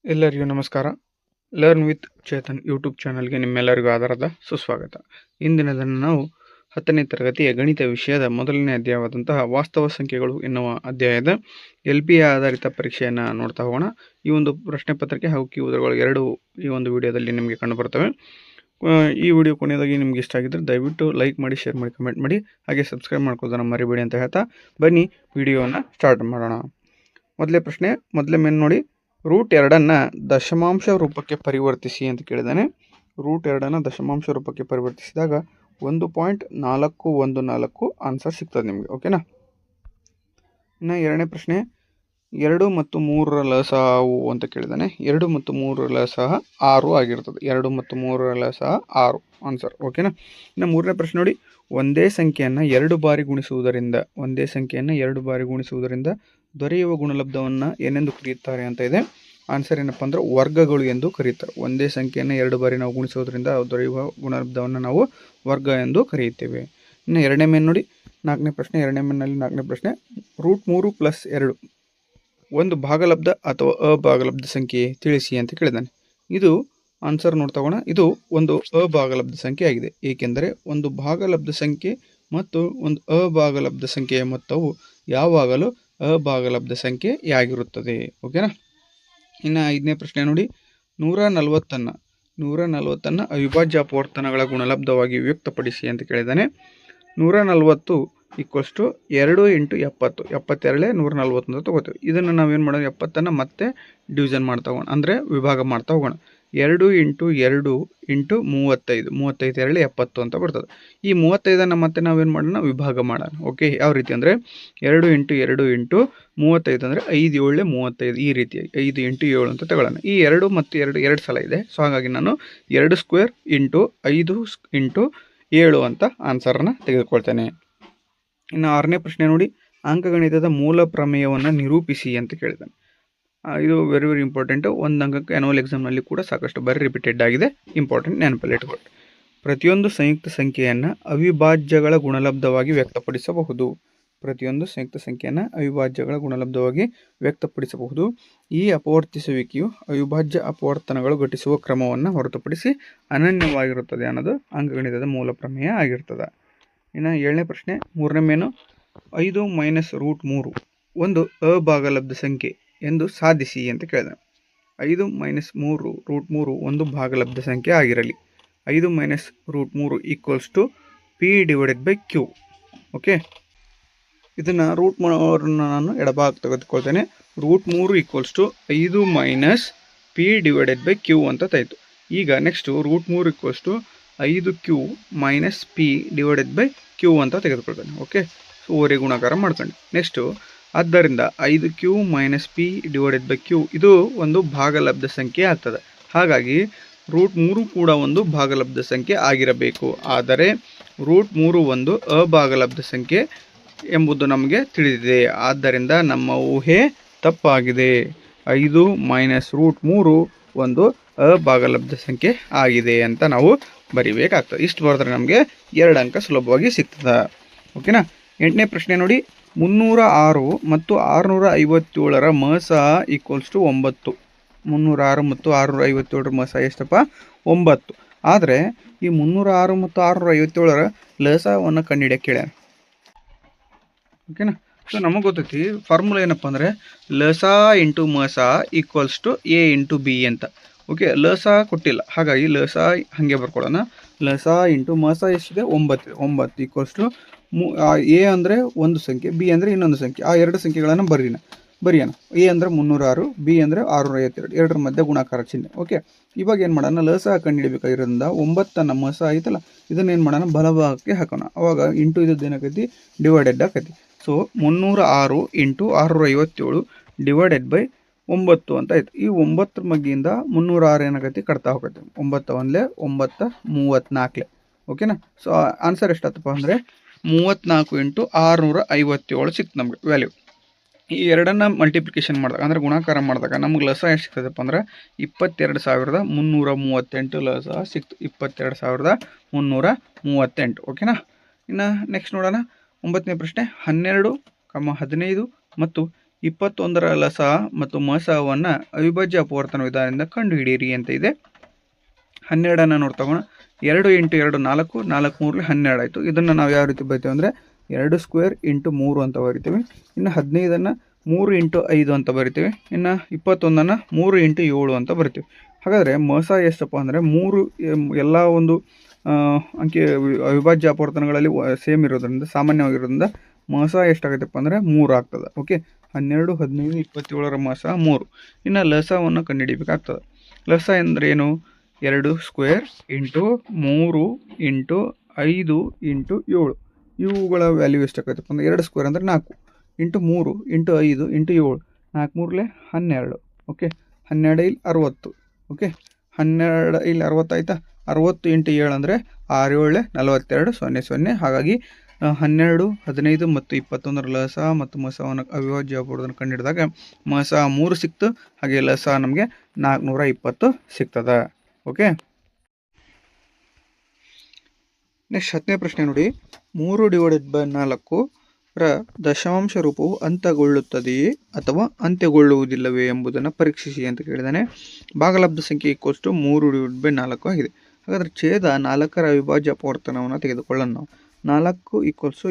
ಎಲ್ಲರಿಗೂ ನಮಸ್ಕಾರ. Learn with Chetan YouTube ಚಾನಲ್ಗೆ ನಿಮ್ಮೆಲ್ಲರಿಗೂ ಆಧಾರದ ಸುಸ್ವಾಗತ. ಇಂದಿನದನ್ನು ನಾವು 10ನೇ ತರಗತಿಯ ಗಣಿತ ವಿಷಯದ ಮೊದಲನೇ ಅಧ್ಯಾಯವಾದಂತಹ ವಾಸ್ತವ ಸಂಖ್ಯೆಗಳು ಎನ್ನುವ ಅಧ್ಯಾಯದ LPA ಆಧಾರಿತ ಪರೀಕ್ಷೆಯನ್ನು ನೋಡ್ತಾ ಹೋಗೋಣ. ಈ ಒಂದು ಪ್ರಶ್ನೆ ಪತ್ರಿಕೆ ಹಾಗೂ ಕೀ ಉತ್ತರಗಳು ಎರಡು ಈ ಒಂದು ವಿಡಿಯೋದಲ್ಲಿ ನಿಮಗೆ ಕಂಡುಬರ್ತವೆ. ಈ ವಿಡಿಯೋ ಕೊನೆಯದಾಗಿ ನಿಮ್ಗೆ ಇಷ್ಟ ಆಗಿದ್ದರೆ ದಯವಿಟ್ಟು ಲೈಕ್ ಮಾಡಿ, ಶೇರ್ ಮಾಡಿ, ಕಮೆಂಟ್ ಮಾಡಿ, ಹಾಗೆ ಸಬ್ಸ್ಕ್ರೈಬ್ ಮಾಡ್ಕೊಳ್ಳೋದನ್ನು ಮರಿಬೇಡಿ ಅಂತ ಹೇಳ್ತಾ ಬನ್ನಿ ವಿಡಿಯೋವನ್ನು ಸ್ಟಾರ್ಟ್ ಮಾಡೋಣ. ಮೊದಲೇ ಮೇನ್ ನೋಡಿ, √2 ದಶಮಾಂಶ ರೂಪಕ್ಕೆ ಪರಿವರ್ತಿಸಿ ಅಂತ ಕೇಳಿದ್ದಾನೆ. √2 ದಶಮಾಂಶ ರೂಪಕ್ಕೆ ಪರಿವರ್ತಿಸಿದಾಗ 1.414 ಆನ್ಸರ್ ಸಿಗ್ತದೆ ನಿಮಗೆ. ಓಕೆನಾ. ಇನ್ನು ಎರಡನೇ ಪ್ರಶ್ನೆ, 2 ಮತ್ತು 3ರ ಲಸಹವು ಅಂತ ಕೇಳಿದ್ದಾನೆ. 2 ಮತ್ತು 3ರ ಲಸಹ 6 ಆಗಿರ್ತದೆ. 2 ಮತ್ತು 3ರ ಲಸಹ 6 ಆನ್ಸರ್. ಓಕೆನಾ. ಇನ್ನು ಮೂರನೇ ಪ್ರಶ್ನೆ ನೋಡಿ, ಒಂದೇ ಸಂಖ್ಯೆಯನ್ನು 2 ಬಾರಿ ಗುಣಿಸುವುದರಿಂದ ದೊರೆಯುವ ಗುಣಲಬ್ಧವನ್ನು ಏನೆಂದು ಕರೆಯುತ್ತಾರೆ ಅಂತ ಇದೆ. ಆನ್ಸರ್ ಏನಪ್ಪ ಅಂದ್ರೆ ವರ್ಗಗಳು ಎಂದು ಕರೆಯುತ್ತಾರೆ. ಒಂದೇ ಸಂಖ್ಯೆಯನ್ನು 2 ಬಾರಿ ನಾವು ಗುಣಿಸೋದ್ರಿಂದ ದೊರೆಯುವ ಗುಣಲಬ್ಧವನ್ನು ನಾವು ವರ್ಗ ಎಂದು ಕರೆಯುತ್ತೇವೆ. ಇನ್ನು ಎರಡನೇ ಮೇನ್ ನೋಡಿ, ನಾಲ್ಕನೇ ಪ್ರಶ್ನೆ √3 + 2 ಒಂದು ಭಾಗಲಬ್ಧ ಅಥವಾ ಅಭಾಗಲಬ್ಧ ಸಂಖ್ಯೆ ತಿಳಿಸಿ ಅಂತ ಕೇಳಿದ್ದಾನೆ. ಇದು ಆನ್ಸರ್ ನೋಡ್ತಗೋಣ. ಇದು ಒಂದು ಅಭಾಗಲಬ್ಧ ಸಂಖ್ಯೆ ಆಗಿದೆ. ಏಕೆಂದರೆ ಒಂದು ಭಾಗಲಬ್ಧ ಸಂಖ್ಯೆ ಮತ್ತು ಒಂದು ಅಭಾಗಲಬ್ಧ ಸಂಖ್ಯೆಯ ಮೊತ್ತವು ಯಾವಾಗಲೂ ಅಭಾಗಲಬ್ಧ ಸಂಖ್ಯೆಯಾಗಿರುತ್ತದೆ. ಓಕೆನಾ. ಇನ್ನು ಐದನೇ ಪ್ರಶ್ನೆ ನೋಡಿ, 140 ಅವಿಭಾಜ್ಯ ಅಪವರ್ತನಗಳ ಗುಣಲಬ್ಧವಾಗಿ ವ್ಯಕ್ತಪಡಿಸಿ ಅಂತ ಕೇಳಿದ್ದಾನೆ. 140 = 2 × 70. 72 140 ಅಂತ ತಗೋತೀವಿ. ಇದನ್ನು ನಾವೇನು ಮಾಡೋಣ, 70 ಮತ್ತೆ ಡಿವಿಷನ್ ಮಾಡ್ತಾ ಹೋಗೋಣ, ಅಂದರೆ ವಿಭಾಗ ಮಾಡ್ತಾ ಹೋಗೋಣ. 2 × 2 × 35. 35 2 70 ಅಂತ ಬರ್ತದೆ. ಈ 35 ಮತ್ತೆ ನಾವೇನು ಮಾಡೋಣ, ವಿಭಾಗ ಮಾಡೋಣ. ಓಕೆ. ಯಾವ ರೀತಿ ಅಂದರೆ 2 × 2 × 35 ಅಂದರೆ 5 7 35. ಈ ರೀತಿಯಾಗಿ 5 × 7 ಅಂತ ತಗೊಳ್ಳೋಣ. ಈ 2 ಮತ್ತು 2 ಎರಡು ಸಲ ಇದೆ. ಸೊ ಹಾಗಾಗಿ ನಾನು 2² × 5 × 7 ಅಂತ ಆನ್ಸರನ್ನು ತೆಗೆದುಕೊಳ್ತೇನೆ. ಇನ್ನು ಆರನೇ ಪ್ರಶ್ನೆ ನೋಡಿ, ಅಂಕಗಣಿತದ ಮೂಲ ಪ್ರಮೇಯವನ್ನು ನಿರೂಪಿಸಿ ಅಂತ ಕೇಳಿದ್ದಾನೆ. ಇದು ವೆರಿ ಇಂಪಾರ್ಟೆಂಟು. ಒಂದು ಅಂಕಕ್ಕೆ ಆ್ಯನುವಲ್ ಎಕ್ಸಾಮ್ನಲ್ಲಿ ಕೂಡ ಸಾಕಷ್ಟು ಬಾರಿ ರಿಪೀಟೆಡ್ ಆಗಿದೆ. ಇಂಪಾರ್ಟೆಂಟ್, ನೆನಪಲ್ಲಿ ಇಟ್ಕೊಳ್ಳಿ. ಪ್ರತಿಯೊಂದು ಸಂಯುಕ್ತ ಸಂಖ್ಯೆಯನ್ನು ಅವಿಭಾಜ್ಯಗಳ ಗುಣಲಬ್ಧವಾಗಿ ವ್ಯಕ್ತಪಡಿಸಬಹುದು. ಈ ಅಪವರ್ತಿಸುವಿಕೆಯು ಅವಿಭಾಜ್ಯ ಅಪವರ್ತನಗಳು ಘಟಿಸುವ ಕ್ರಮವನ್ನು ಹೊರತುಪಡಿಸಿ ಅನನ್ಯವಾಗಿರುತ್ತದೆ ಅನ್ನೋದು ಅಂಕಗಣಿತದ ಮೂಲ ಪ್ರಮೇಯ ಆಗಿರ್ತದೆ. ಇನ್ನು ಏಳನೇ ಪ್ರಶ್ನೆ, ಮೂರನೇ ಮೇನು, 5 - √3 ಒಂದು ಅಭಾಗಲಬ್ಧ ಸಂಖ್ಯೆ ಎಂದು ಸಾಧಿಸಿ ಅಂತ ಕೇಳಿದೆ. 5 - √3 ಒಂದು ಭಾಗಲಬ್ಧ ಸಂಖ್ಯೆ ಆಗಿರಲಿ. 5 - √3 = P/Q. ಓಕೆ. ಇದನ್ನು √3 ನಾನು ಎಡಭಾಗ ತೆಗೆದುಕೊಳ್ತೇನೆ. √3 = 5 - P/Q ಅಂತ ತಾಯಿತು. ಈಗ ನೆಕ್ಸ್ಟು √3 = 5Q - P/Q ಅಂತ ತೆಗೆದುಕೊಳ್ತೇನೆ. ಓಕೆ. ಸೊ ಓರೆ ಗುಣಾಕಾರ ಮಾಡ್ಕೊಂಡು ನೆಕ್ಸ್ಟು, ಆದ್ದರಿಂದ 5Q - P/Q ಇದು ಒಂದು ಭಾಗಲಬ್ಧ ಸಂಖ್ಯೆ ಆಗ್ತದೆ. ಹಾಗಾಗಿ √3 ಕೂಡ ಒಂದು ಭಾಗಲಬ್ಧ ಸಂಖ್ಯೆ ಆಗಿರಬೇಕು. ಆದರೆ √3 ಒಂದು ಅಭಾಗಲಬ್ಧ ಸಂಖ್ಯೆ ಎಂಬುದು ನಮಗೆ ತಿಳಿದಿದೆ. ಆದ್ದರಿಂದ ನಮ್ಮ ಊಹೆ ತಪ್ಪಾಗಿದೆ. 5 - √3 ಒಂದು ಅಭಾಗಲಬ್ಧ ಸಂಖ್ಯೆ ಆಗಿದೆ ಅಂತ ನಾವು ಬರಿಬೇಕಾಗ್ತದೆ. ಇಷ್ಟು ಬರೆದ್ರೆ ನಮಗೆ 2 ಅಂಕ ಸುಲಭವಾಗಿ ಸಿಗ್ತದೆ. ಓಕೆನಾ. ಎಂಟನೇ ಪ್ರಶ್ನೆ ನೋಡಿ, 306 ಮತ್ತು 657ರ ಮಸಹ = 9. 306 ಮತ್ತು 657ರ ಮಸಹ ಎಷ್ಟಪ್ಪ? 9. ಆದರೆ ಈ 306 ಮತ್ತು 657ರ ಲಸಹವನ್ನು ಕಂಡುಹಿಡಿಯಕ್ಕೆ ಕೇಳ್ಯಾನ. ಓಕೆನಾ. ಸೊ ನಮಗೆ ಗೊತ್ತೈತಿ ಫಾರ್ಮುಲಾ ಏನಪ್ಪ ಅಂದರೆ ಲಸಹ × ಮಸಹ = A × B ಅಂತ. ಓಕೆ. ಲಸಹ ಕೊಟ್ಟಿಲ್ಲ, ಹಾಗಾಗಿ ಲಸಹ ಹಾಗೆ ಬರ್ಕೊಳ್ಳೋಣ. ಲಸಹ × ಮಸಹ ಎಷ್ಟಿದೆ? 9. 9 = A ಅಂದರೆ ಒಂದು ಸಂಖ್ಯೆ, B ಅಂದರೆ ಇನ್ನೊಂದು ಸಂಖ್ಯೆ. ಆ ಎರಡು ಸಂಖ್ಯೆಗಳನ್ನು ಬರೆಯೋಣ. A ಅಂದರೆ 306, B ಅಂದರೆ 652. ಎರಡರ ಮಧ್ಯೆ ಗುಣಾಕಾರ ಚಿಹ್ನೆ. ಓಕೆ. ಇವಾಗ ಏನು ಮಾಡೋಣ, ಲಸಹ ಕಂಡುಹಿಡಿಯಬೇಕಾಗಿರೋದ್ರಿಂದ 9ನ ಮಸಹ ಐತಲ್ಲ, ಇದನ್ನೇನು ಮಾಡೋಣ, ಬಲಭಾಗಕ್ಕೆ ಹಾಕೋಣ. ಅವಾಗ ಇಂಟು ಇದ್ದದ್ದು ಏನಾಗೈತಿ, ಡಿವೈಡೆಡ್ ಆಕೈತಿ. ಸೊ 306 × 657 / 9 ಅಂತ ಆಯ್ತು. ಈ 9 ಮಗ್ಗಿಯಿಂದ 306 ಏನಾಗೈತಿ, ಕಟ್ತಾ ಹೋಗೈತಿ. 9 1 9 34. ಓಕೆನಾ. ಸೊ ಆನ್ಸರ್ ಎಷ್ಟಾಯ್ತಪ್ಪ ಅಂದರೆ 34 × 657 ಸಿಕ್ತು ನಮಗೆ ವ್ಯಾಲ್ಯೂ. ಈ ಎರಡನ್ನ ಮಲ್ಟಿಪ್ಲಿಕೇಶನ್ ಮಾಡಿದಾಗ, ಅಂದರೆ ಗುಣಾಕಾರ ಮಾಡಿದಾಗ ನಮ್ಗೆ ಲಸಹ ಎಷ್ಟು ಸಿಗ್ತದಪ್ಪ ಅಂದ್ರೆ 22,338 ಲಸಹ ಸಿಕ್ತು. 22,338. ಓಕೆನಾ. ಇನ್ನು ನೆಕ್ಸ್ಟ್ ನೋಡೋಣ, 9ನೇ ಪ್ರಶ್ನೆ, 12, 15 ಮತ್ತು 21ರ ಲಸ ಮತ್ತು ಮಸವನ್ನು ಅವಿಭಾಜ್ಯ ಅಪವರ್ತನ ವಿಧಾನದಿಂದ ಕಂಡುಹಿಡಿಯಿರಿ ಅಂತ ಇದೆ. 12 ನೋಡ್ತಗೋಣ. 2 × 2 4, 4 3 12 ಆಯಿತು. ಇದನ್ನು ನಾವು ಯಾವ ರೀತಿ ಬರಿತೀವಿ ಅಂದರೆ 2² × 3 ಅಂತ ಬರಿತೀವಿ. ಇನ್ನು 15 3 × 5 ಅಂತ ಬರಿತೀವಿ. ಇನ್ನು 21 3 × 7 ಅಂತ ಬರಿತೀವಿ. ಹಾಗಾದರೆ ಮಸ ಎಷ್ಟಪ್ಪ ಅಂದರೆ 3 ಎಲ್ಲ ಒಂದು ಅಂಕಿ ಅವಿಭಾಜ್ಯ ಅಪವರ್ತನಗಳಲ್ಲಿ ಸೇಮ್ ಇರೋದ್ರಿಂದ, ಸಾಮಾನ್ಯವಾಗಿರೋದ್ರಿಂದ ಮಸ ಎಷ್ಟಾಗುತ್ತಪ್ಪ ಅಂದರೆ 3 ಆಗ್ತದೆ. ಓಕೆ, 12 15 27ರ ಮಸ 3. ಇನ್ನು ಲಸವನ್ನು ಕಂಡುಹಿಡಿಬೇಕಾಗ್ತದೆ. ಲಸ ಅಂದರೆ ಏನು? 2² × 3 × 5 × 7. ಇವುಗಳ ವ್ಯಾಲ್ಯೂ ಎಷ್ಟಾಗತ್ತಪ್ಪ ಅಂದರೆ 2² ಅಂದರೆ 4 × 3 × 5 × 7. 4 3 12. ಓಕೆ, 12 ಇಲ್ಲಿ 60. ಓಕೆ, 12 ಇಲ್ಲಿ 60 ಆಯಿತಾ. 60 × 7 ಅಂದರೆ 6 7 42 0 0. ಹಾಗಾಗಿ 12 15 ಮತ್ತು 21ರ ಲಸ ಮತ್ತು ಮಸವನ್ನು ಅವಿಭಾಜ್ಯ ಅಪವರ್ತನ ಕಂಡುಹಿಡಿದಾಗ ಮಸ 3 ಸಿಕ್ತು, ಹಾಗೆ ಲಸ ನಮಗೆ 420 ಸಿಗ್ತದೆ. ಓಕೆ, ನೆಕ್ಸ್ಟ್ 10ನೇ ಪ್ರಶ್ನೆ ನೋಡಿ. 3/4ರ ದಶಮಾಂಶ ರೂಪವು ಅಂತ್ಯಗೊಳ್ಳುತ್ತದೆಯೇ ಅಥವಾ ಅಂತ್ಯಗೊಳ್ಳುವುದಿಲ್ಲವೇ ಎಂಬುದನ್ನು ಪರೀಕ್ಷಿಸಿ ಅಂತ ಕೇಳಿದಾನೆ. ಭಾಗಲಬ್ಧ ಸಂಖ್ಯೆ = 3/4 ಆಗಿದೆ. ಹಾಗಾದರೆ ಛೇದ 4ರ ಅವಿಭಾಜ್ಯ ಅಪವರ್ತನವನ್ನು ತೆಗೆದುಕೊಳ್ಳೋಣ ನಾವು. 4 =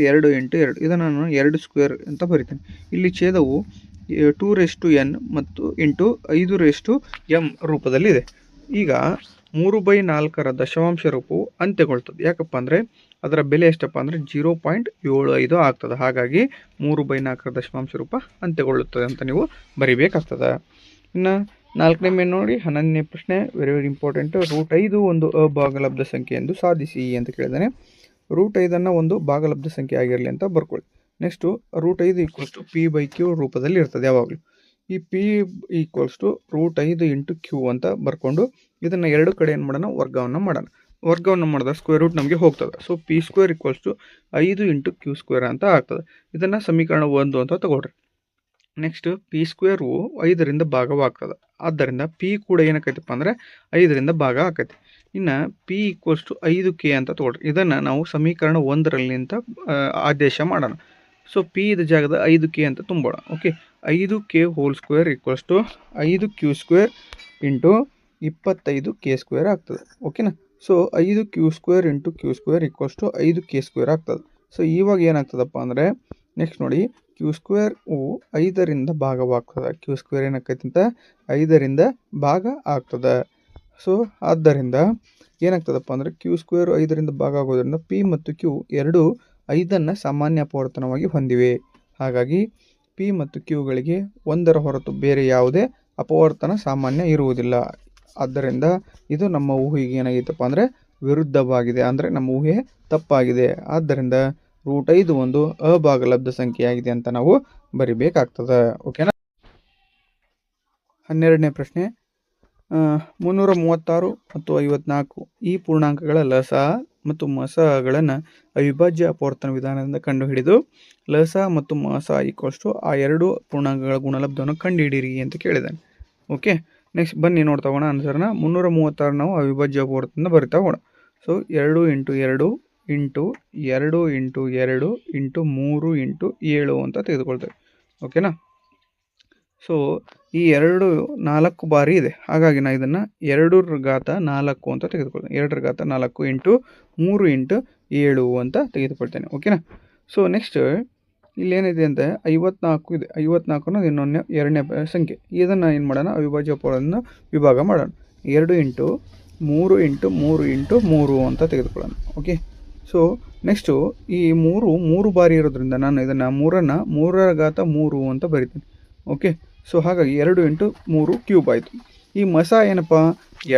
2 × 2. ಇದನ್ನು ನಾನು 2² ಅಂತ ಬರಿತೇನೆ. ಇಲ್ಲಿ ಛೇದವು 2n ಮತ್ತು × 5m ರೂಪದಲ್ಲಿದೆ. ಈಗ 3/4ರ ದಶಮಾಂಶ ರೂಪವು ಅಂತ್ಯಗೊಳ್ತದೆ. ಯಾಕಪ್ಪ ಅಂದರೆ ಅದರ ಬೆಲೆ ಎಷ್ಟಪ್ಪ ಅಂದರೆ 0.75 ಆಗ್ತದೆ. ಹಾಗಾಗಿ 3/4ರ ದಶಮಾಂಶ ರೂಪ ಅಂತ್ಯಗೊಳ್ಳುತ್ತದೆ ಅಂತ ನೀವು ಬರಿಬೇಕಾಗ್ತದೆ. ಇನ್ನು 4ನೇ ಮೇನ್ ನೋಡಿ. 11ನೇ ಪ್ರಶ್ನೆ ವೆರಿ ವೆರಿ ಇಂಪಾರ್ಟೆಂಟ್. √5 ಒಂದು ಅಭಾಗಲಬ್ಧ ಸಂಖ್ಯೆ ಎಂದು ಸಾಧಿಸಿ ಅಂತ ಕೇಳಿದಾನೆ. √5 ಒಂದು ಭಾಗಲಬ್ಧ ಸಂಖ್ಯೆ ಆಗಿರಲಿ ಅಂತ ಬರ್ಕೊಳ್ಳಿ. ನೆಕ್ಸ್ಟು √5 = p/q ರೂಪದಲ್ಲಿ ಇರ್ತದೆ ಯಾವಾಗಲೂ. ಈ p = √5 × q ಅಂತ ಬರ್ಕೊಂಡು ಇದನ್ನು ಎರಡು ಕಡೆ ಏನು ಮಾಡೋಣ, ವರ್ಗವನ್ನು ಮಾಡೋಣ. ವರ್ಗವನ್ನು ಮಾಡಿದ್ರೆ ಸ್ಕ್ವೇರ್ ರೂಟ್ ನಮಗೆ ಹೋಗ್ತದೆ. ಸೊ p² = 5 × q² ಅಂತ ಆಗ್ತದೆ. ಇದನ್ನು ಸಮೀಕರಣ 1 ಅಂತ ತಗೊಳ್ರಿ. Next p² 5ರಿಂದ ಭಾಗವಾಗ್ತದೆ. ಆದ್ದರಿಂದ p ಕೂಡ ಏನಕ್ಕೈತಪ್ಪ ಅಂದರೆ 5ರಿಂದ ಭಾಗ ಆಕೈತಿ. ಇನ್ನು p = 5k ಅಂತ ತಗೊಳ್ರಿ. ಇದನ್ನು ನಾವು ಸಮೀಕರಣ 1ರಲ್ಲಿಂದ ಆದೇಶ ಮಾಡೋಣ. ಸೊ p ಇದ ಜಾಗದ 5k ಅಂತ ತುಂಬೋಣ. ಓಕೆ, 5k² = 5q² × 25k² ಆಗ್ತದೆ. ಓಕೆನಾ. ಸೊ 5q² × q² = 5k² ಆಗ್ತದೆ. ಸೊ ಇವಾಗ ಏನಾಗ್ತದಪ್ಪ ಅಂದರೆ ನೆಕ್ಸ್ಟ್ ನೋಡಿ, q² 5ರಿಂದ ಭಾಗವಾಗ್ತದೆ. q² ಏನಾಗ್ತೈತೆ ಅಂತ 5ರಿಂದ ಭಾಗ ಆಗ್ತದೆ. ಸೊ ಆದ್ದರಿಂದ ಏನಾಗ್ತದಪ್ಪ ಅಂದರೆ q² 5ರಿಂದ ಭಾಗ ಆಗೋದ್ರಿಂದ p ಮತ್ತು q ಎರಡೂ 5ಅನ್ನು ಸಾಮಾನ್ಯ ಅಪವರ್ತನವಾಗಿ ಹೊಂದಿವೆ. ಹಾಗಾಗಿ p ಮತ್ತು qಗಳಿಗೆ 1ರ ಹೊರತು ಬೇರೆ ಯಾವುದೇ ಅಪವರ್ತನ ಸಾಮಾನ್ಯ ಇರುವುದಿಲ್ಲ. ಆದ್ದರಿಂದ ಇದು ನಮ್ಮ ಊಹೆಗೆ ಏನಾಗಿತ್ತಪ್ಪ ಅಂದರೆ ವಿರುದ್ಧವಾಗಿದೆ, ಅಂದರೆ ನಮ್ಮ ಊಹೆ ತಪ್ಪಾಗಿದೆ. ಆದ್ದರಿಂದ √5 ಒಂದು ಅಭಾಗಲಬ್ಧ ಸಂಖ್ಯೆಯಾಗಿದೆ ಅಂತ ನಾವು ಬರಿಬೇಕಾಗ್ತದೆ. ಓಕೆನಾ. 12ನೇ ಪ್ರಶ್ನೆ. 336 ಮತ್ತು 54 ಈ ಪೂರ್ಣಾಂಕಗಳ ಲಸ ಮತ್ತು ಮಸಗಳನ್ನು ಅವಿಭಾಜ್ಯ ಅಪವರ್ತನ ವಿಧಾನದಿಂದ ಕಂಡುಹಿಡಿದು ಲಸ ಮತ್ತು ಮಸ = ಆ ಎರಡು ಪೂರ್ಣಾಂಕಗಳ ಗುಣಲಬ್ಧವನ್ನು ಕಂಡುಹಿಡಿಯಿರಿ ಅಂತ ಕೇಳಿದ್ದಾನೆ. ಓಕೆ, ನೆಕ್ಸ್ಟ್ ಬನ್ನಿ ನೋಡ್ತಾ ಹೋಗೋಣ ಆನ್ಸರ್ನ. 336 ನಾವು ಅವಿಭಾಜ್ಯ ಅಪವರ್ತನದಿಂದ ಬರಿತಾ ಹೋಗೋಣ. ಸೊ 2 × 2 × 2 × 2 × 3 × 7 ಅಂತ ತೆಗೆದುಕೊಳ್ತೇವೆ. ಓಕೆನಾ. ಸೊ ಈ 2 4 ಬಾರಿ ಇದೆ. ಹಾಗಾಗಿ ನಾನು ಇದನ್ನು 2⁴ ಅಂತ ತೆಗೆದುಕೊಳ್ತೇನೆ. 2⁴ × 3 × 7 ಅಂತ ತೆಗೆದುಕೊಳ್ತೇನೆ. ಓಕೆನಾ. ಸೊ ನೆಕ್ಸ್ಟ್ ಇಲ್ಲೇನಿದೆ ಅಂತ 54 ಇದೆ. 54 ಅನ್ನೋದು ಇನ್ನೊಂದು ಎರಡನೇ ಸಂಖ್ಯೆ. ಇದನ್ನು ಏನು ಮಾಡೋಣ, ಅವಿಭಾಜ್ಯ ಅಪವರ್ತನದಿಂದ ವಿಭಾಗ ಮಾಡೋಣ. 2 × 3 × 3 × 3 ಅಂತ ತೆಗೆದುಕೊಳ್ಳೋಣ. ಓಕೆ, ಸೊ ನೆಕ್ಸ್ಟು ಈ 3 ಬಾರಿ ಇರೋದ್ರಿಂದ ನಾನು ಇದನ್ನು 3ನ್ನು 3⁻³ ಅಂತ ಬರಿತೀನಿ. ಓಕೆ, ಸೊ ಹಾಗಾಗಿ 2 × 3³ ಆಯಿತು. ಈ ಮಸ ಏನಪ್ಪ,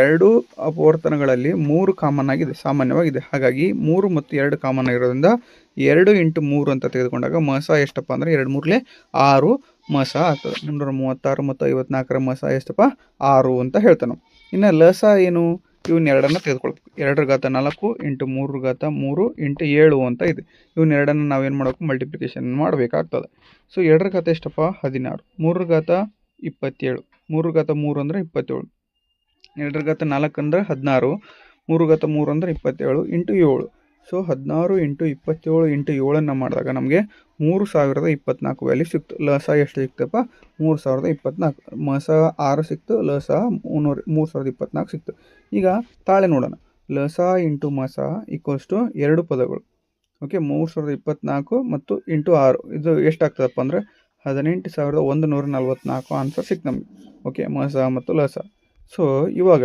ಎರಡು ಅಪವರ್ತನಗಳಲ್ಲಿ 3 ಕಾಮನ್ ಆಗಿದೆ, ಸಾಮಾನ್ಯವಾಗಿದೆ. ಹಾಗಾಗಿ 3 ಮತ್ತು 2 ಕಾಮನ್ ಆಗಿರೋದ್ರಿಂದ 2 × 3 ಅಂತ ತೆಗೆದುಕೊಂಡಾಗ ಮಸ ಎಷ್ಟಪ್ಪ ಅಂದರೆ 2 3 6 ಮಸ ಆಗ್ತದೆ. 336 ಮತ್ತು 54ರ ಮಸ ಎಷ್ಟಪ್ಪ, 6 ಅಂತ ಹೇಳ್ತಾನೆ. ಇನ್ನು ಲಸ ಏನು, ಇವನ್ನೆರಡನ್ನು ತೆಗೆದುಕೊಳ್ಬೇಕು. 2⁴ × 3⁻³ × 7 ಅಂತ ಇದೆ. ಇವನ್ನೆರಡನ್ನು ನಾವೇನು ಮಾಡಬೇಕು, ಮಲ್ಟಿಪ್ಲಿಕೇಶನ್ ಮಾಡಬೇಕಾಗ್ತದೆ. ಸೊ 2⁴ ಎಷ್ಟಪ್ಪ, 16. 3⁻ 27. 3⁻³ ಅಂದರೆ 27. 2⁴ 4 ಅಂದರೆ 16. 3⁻³ ಅಂದರೆ 27 × 7. ಸೊ 16 ಇಂಟು 27 ಇಂಟು 7 ಮಾಡಿದಾಗ ನಮಗೆ 3024 ವ್ಯಾಲ್ಯೂ ಸಿಕ್ತು. ಲಸ ಎಷ್ಟು ಸಿಕ್ತಪ್ಪ? 3024. ಮಸ 6 ಸಿಕ್ತು, ಲಸ 3024 ಸಿಕ್ತು. ಈಗ ತಾಳೆ ನೋಡೋಣ. ಲಸ ಇಂಟು ಮಸ ಈಕ್ವಲ್ಸ್ ಟು 2 ಪದಗಳು. ಓಕೆ, 3024 ಮತ್ತು ಇಂಟು 6 ಇದು ಎಷ್ಟಾಗ್ತದಪ್ಪ ಅಂದರೆ 18,144 ಆನ್ಸರ್ ಸಿಕ್ತು ನಮಗೆ. ಓಕೆ, ಮಸ ಮತ್ತು ಲಸ. ಸೊ ಇವಾಗ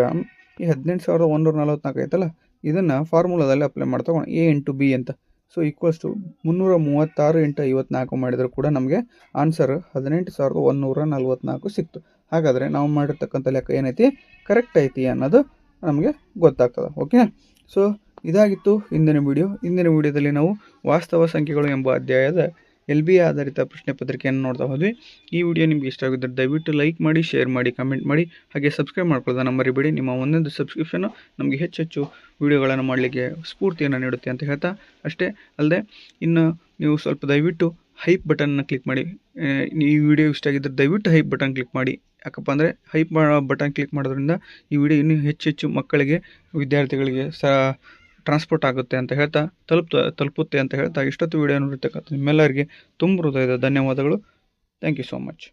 ಈ 18,144 ಐತಲ್ಲ, ಇದನ್ನು ಫಾರ್ಮುಲಾದಲ್ಲಿ ಅಪ್ಲೈ ಮಾಡ್ತಾ ಹೋಗೋಣ. ಎ ಇಂಟು ಬಿ ಅಂತ. ಸೊ ಈಕ್ವಲ್ಸ್ ಟು 336 ಇಂಟು 54 ಮಾಡಿದರೂ ಕೂಡ ನಮಗೆ ಆನ್ಸರ್ 18,144 ಸಿಕ್ತು. ಹಾಗಾದರೆ ನಾವು ಮಾಡಿರ್ತಕ್ಕಂಥ ಲೆಕ್ಕ ಏನೈತಿ, ಕರೆಕ್ಟ್ ಐತಿ ಅನ್ನೋದು ನಮಗೆ ಗೊತ್ತಾಗ್ತದೆ. ಓಕೆ, ಸೊ ಇದಾಗಿತ್ತು ಇಂದಿನ ವಿಡಿಯೋದಲ್ಲಿ ನಾವು ವಾಸ್ತವ ಸಂಖ್ಯೆಗಳು ಎಂಬ ಅಧ್ಯಾಯದ LB ಆಧಾರಿತ ಪ್ರಶ್ನೆ ಪತ್ರಿಕೆಯನ್ನು ನೋಡ್ತಾ ಹೋದ್ವಿ. ಈ ವಿಡಿಯೋ ನಿಮಗೆ ಇಷ್ಟ ಆಗಿದ್ದರೆ ದಯವಿಟ್ಟು ಲೈಕ್ ಮಾಡಿ, ಶೇರ್ ಮಾಡಿ, ಕಮೆಂಟ್ ಮಾಡಿ, ಹಾಗೆ ಸಬ್ಸ್ಕ್ರೈಬ್ ಮಾಡ್ಕೊಳ್ಳೋದನ್ನು ಮರಿಬೇಡಿ. ನಿಮ್ಮ ಒಂದೊಂದು ಸಬ್ಸ್ಕ್ರಿಪ್ಷನ್ನು ನಮಗೆ ಹೆಚ್ಚು ವಿಡಿಯೋಗಳನ್ನು ಮಾಡಲಿಕ್ಕೆ ಸ್ಫೂರ್ತಿಯನ್ನು ನೀಡುತ್ತೆ ಅಂತ ಹೇಳ್ತಾ, ಅಷ್ಟೇ ಅಲ್ಲದೆ ಇನ್ನು ನೀವು ಸ್ವಲ್ಪ ದಯವಿಟ್ಟು ಹೈಪ್ ಬಟನ್ನ ಕ್ಲಿಕ್ ಮಾಡಿ. ಈ ವಿಡಿಯೋ ಇಷ್ಟ ಆಗಿದ್ದರೆ ದಯವಿಟ್ಟು ಹೈಪ್ ಬಟನ್ ಕ್ಲಿಕ್ ಮಾಡಿ. ಯಾಕಪ್ಪ ಅಂದರೆ ಹೈಪ್ ಬಟನ್ ಕ್ಲಿಕ್ ಮಾಡೋದ್ರಿಂದ ಈ ವಿಡಿಯೋ ಇನ್ನೂ ಹೆಚ್ಚು ಮಕ್ಕಳಿಗೆ, ವಿದ್ಯಾರ್ಥಿಗಳಿಗೆ ಟ್ರಾನ್ಸ್ಪೋರ್ಟ್ ಆಗುತ್ತೆ ಅಂತ ಹೇಳ್ತಾ, ತಲುಪುತ್ತೆ ಅಂತ ಹೇಳ್ತಾ, ಇಷ್ಟೊತ್ತು ವಿಡಿಯೋ ನೋಡಿರ್ತಕ್ಕಂಥ ನಿಮ್ಮೆಲ್ಲರಿಗೆ ತುಂಬ ಹೃದಯದ ಧನ್ಯವಾದಗಳು. Thank you so much.